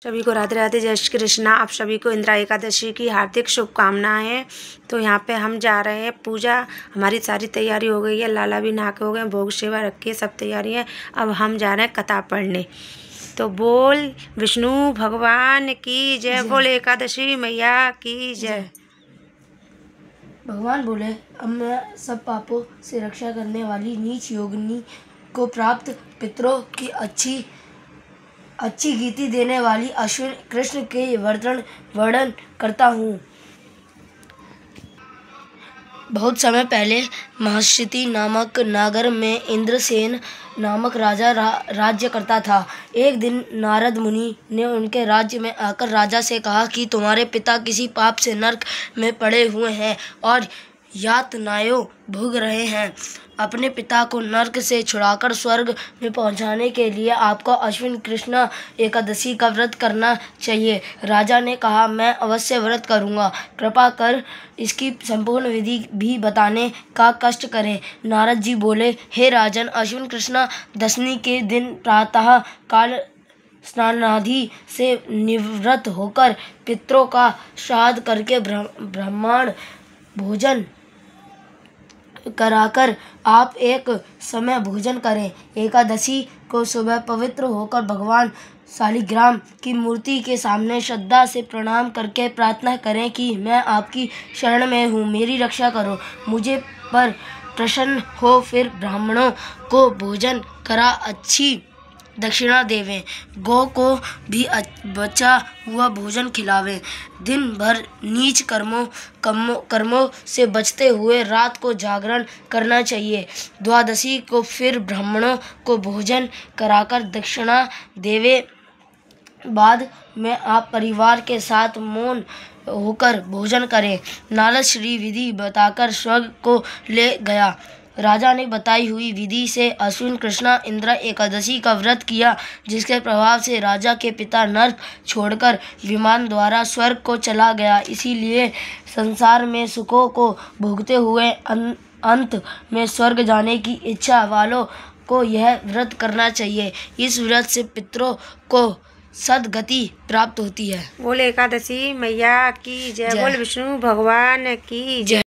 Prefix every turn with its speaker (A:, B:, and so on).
A: सभी को राधे राधे, जय श्री कृष्णा। आप सभी को इंदिरा एकादशी की हार्दिक शुभकामनाएं। तो यहाँ पे हम जा रहे हैं पूजा, हमारी सारी तैयारी हो गई है, लाला भी नहा के हो गए, भोग सेवा रखी है, सब तैयारी है। अब हम जा रहे हैं कथा पढ़ने। तो बोल विष्णु भगवान की जय, बोल एकादशी मैया की जय।
B: भगवान बोले, अब मैं सब पापों से रक्षा करने वाली नीच योगिनी को प्राप्त पितरों की अच्छी गीति देने वाली अश्विन कृष्ण के वर्णन करता हूँ। बहुत समय पहले महाश्रुति नामक नगर में इंद्रसेन नामक राजा राज्य करता था। एक दिन नारद मुनि ने उनके राज्य में आकर राजा से कहा कि तुम्हारे पिता किसी पाप से नरक में पड़े हुए हैं और यातनाएं भोग रहे हैं। अपने पिता को नरक से छुड़ाकर स्वर्ग में पहुंचाने के लिए आपको अश्विन कृष्ण एकादशी का व्रत करना चाहिए। राजा ने कहा, मैं अवश्य व्रत करूंगा, कृपा कर इसकी संपूर्ण विधि भी बताने का कष्ट करें। नारद जी बोले, हे राजन, अश्विन कृष्ण दशमी के दिन प्रातः काल स्नानादि से निवृत्त होकर पितरों का श्राद्ध करके ब्राह्मण भोजन कराकर आप एक समय भोजन करें। एकादशी को सुबह पवित्र होकर भगवान शालिग्राम की मूर्ति के सामने श्रद्धा से प्रणाम करके प्रार्थना करें कि मैं आपकी शरण में हूँ, मेरी रक्षा करो, मुझे पर प्रसन्न हो। फिर ब्राह्मणों को भोजन करा अच्छी दक्षिणा देवें, गौ को भी बचा हुआ भोजन खिलावें। दिन भर नीच कर्मों से बचते हुए रात को जागरण करना चाहिए। द्वादशी को फिर ब्राह्मणों को भोजन कराकर दक्षिणा देवे बाद में आप परिवार के साथ मौन होकर भोजन करें। नारद श्री विधि बताकर स्वर्ग को ले गया। राजा ने बताई हुई विधि से अश्विन कृष्ण इंदिरा एकादशी का व्रत किया, जिसके प्रभाव से राजा के पिता नरक छोड़कर विमान द्वारा स्वर्ग को चला गया। इसीलिए संसार में सुखों को भोगते हुए अंत में स्वर्ग जाने की इच्छा वालों को यह व्रत करना चाहिए। इस व्रत से पितरों को सद्गति प्राप्त होती है।
A: बोल एकादशी मैया की जय, बोल विष्णु भगवान की जय।